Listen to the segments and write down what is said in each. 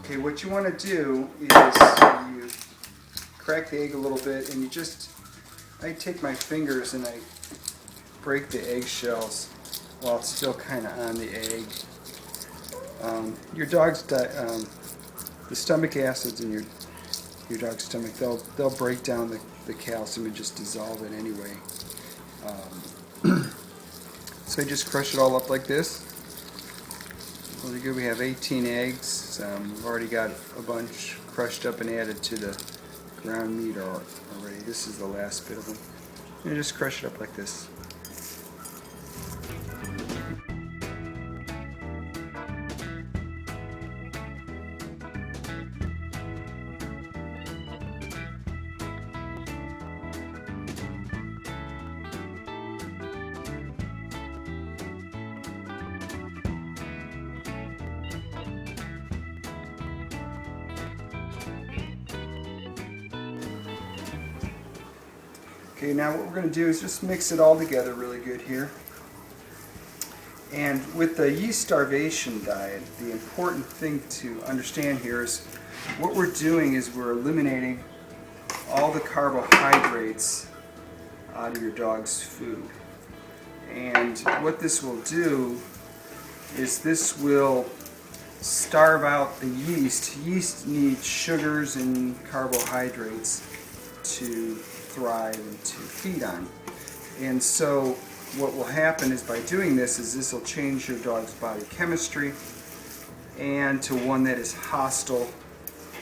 Okay, what you want to do is you crack the egg a little bit, and I take my fingers and I break the eggshells while it's still kind of on the egg. Your dog's the stomach acids in your dog's stomach, they'll break down the calcium and just dissolve it anyway. So you just crush it all up like this. Really good. We have 18 eggs. We've already got a bunch crushed up and added to the ground meat already. This is the last bit of them. And just crush it up like this. Okay, now what we're going to do is just mix it all together really good here. And with the yeast starvation diet, the important thing to understand here is what we're doing is we're eliminating all the carbohydrates out of your dog's food. And what this will do is this will starve out the yeast. Yeast needs sugars and carbohydrates to thrive and to feed on. And so what will happen is by doing this is this will change your dog's body chemistry and to one that is hostile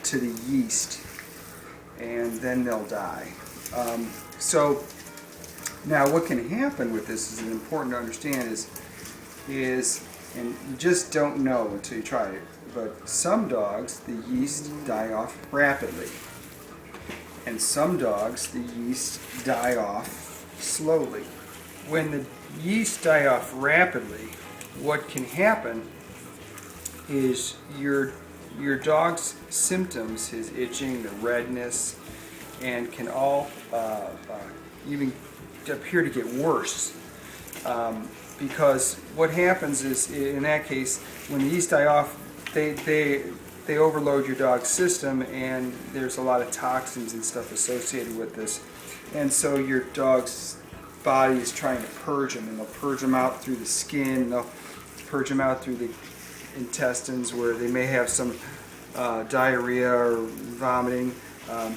to the yeast, and then they'll die. So now what can happen with this is important to understand is and you just don't know until you try it, but some dogs the yeast die off rapidly. And some dogs, the yeast die off slowly. When the yeast die off rapidly, what can happen is your dog's symptoms, his itching, the redness, and can all even appear to get worse. Because what happens is, in that case, when the yeast die off, they overload your dog's system, and there's a lot of toxins and stuff associated with this. And so your dog's body is trying to purge them, and they'll purge them out through the skin, they'll purge them out through the intestines where they may have some diarrhea or vomiting.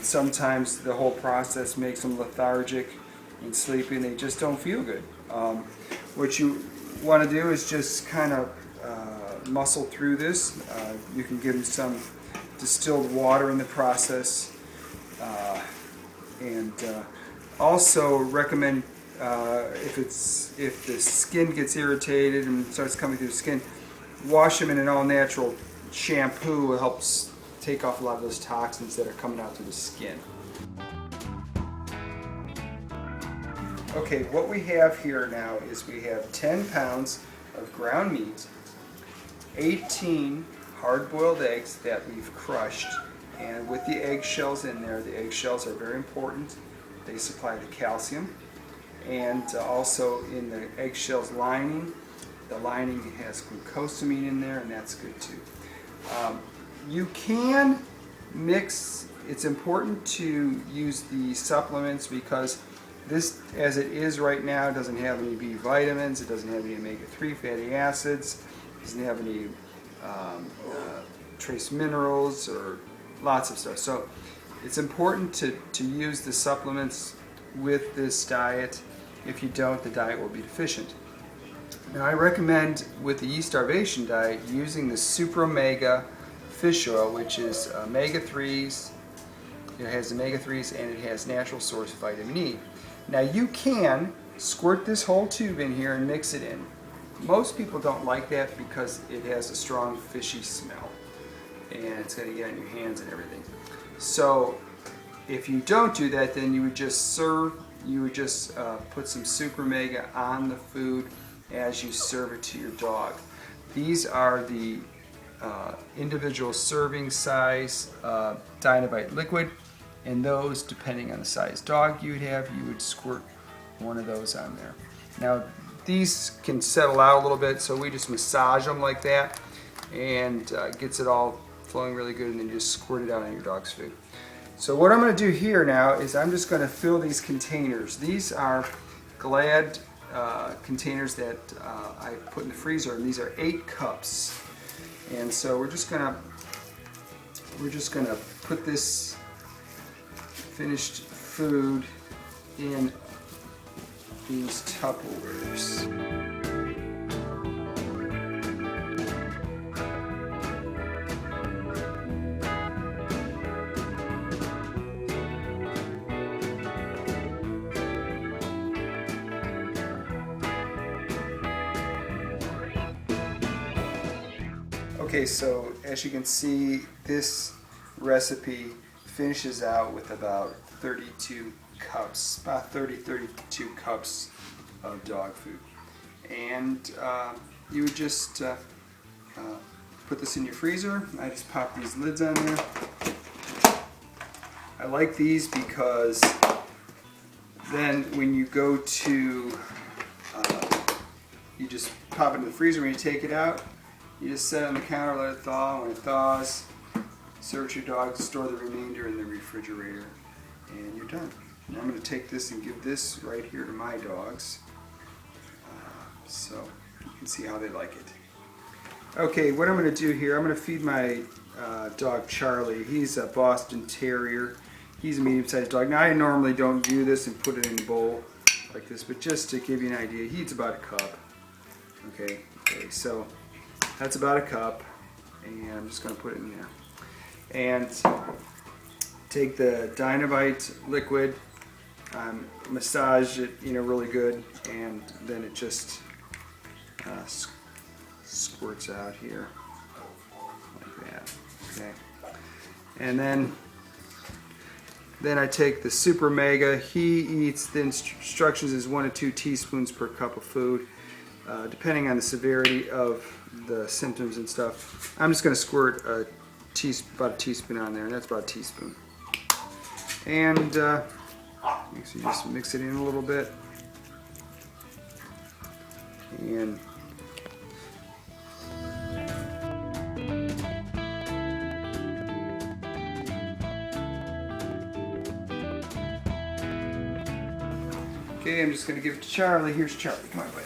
Sometimes the whole process makes them lethargic and sleepy, and they just don't feel good. What you want to do is just kind of muscle through this. You can give them some distilled water in the process, and also recommend if the skin gets irritated and starts coming through the skin, wash them in an all-natural shampoo. It helps take off a lot of those toxins that are coming out through the skin. Okay, what we have here now is we have 10 pounds of ground meat, 18 hard-boiled eggs that we've crushed, and with the eggshells in there. The eggshells are very important. They supply the calcium, and also in the eggshells lining, the lining has glucosamine in there, and that's good too. You can mix. It's important to use the supplements because this, as it is right now, doesn't have any B vitamins, it doesn't have any omega-3 fatty acids, it doesn't have any trace minerals or lots of stuff. So it's important to use the supplements with this diet. If you don't, the diet will be deficient. Now I recommend with the yeast starvation diet using the Super Omega fish oil, which is omega-3s. It has omega-3s and it has natural source vitamin E. Now you can squirt this whole tube in here and mix it in. Most people don't like that because it has a strong fishy smell and it's going to get on your hands and everything. So if you don't do that, then you would just put some Super Omega on the food as you serve it to your dog. These are the individual serving size Dynavite liquid, and those, depending on the size dog you would have, you would squirt one of those on there. Now these can settle out a little bit, so we just massage them like that, and gets it all flowing really good, and then you just squirt it out on your dog's food. So what I'm going to do here now is I'm just going to fill these containers. These are Glad containers that I put in the freezer, and these are 8 cups. And so we're just gonna put this finished food in these Tupperwares. Okay, so as you can see, this recipe finishes out with about 32 cups, about 32 cups of dog food. And you would just put this in your freezer. I just pop these lids on there. I like these because then when you go to, you just pop it in the freezer. When you take it out, you just set it on the counter, let it thaw. When it thaws, serve your dog, store the remainder in the refrigerator, and you're done. Now I'm going to take this and give this right here to my dogs, so you can see how they like it. Okay, what I'm going to do here, I'm going to feed my dog Charlie. He's a Boston Terrier. He's a medium-sized dog. Now I normally don't do this and put it in a bowl like this, but just to give you an idea, he eats about a cup. Okay, so that's about a cup, and I'm just going to put it in there. And take the Dynamite liquid, massage it, really good, and then it just squirts out here like that. Okay, and then I take the Super Mega. He eats, the instructions is 1 to 2 teaspoons per cup of food, depending on the severity of the symptoms and stuff. I'm just going to squirt about a teaspoon on there, and that's about a teaspoon. And so you just mix it in a little bit, and okay, I'm just going to give it to Charlie. Here's Charlie. Come on, buddy.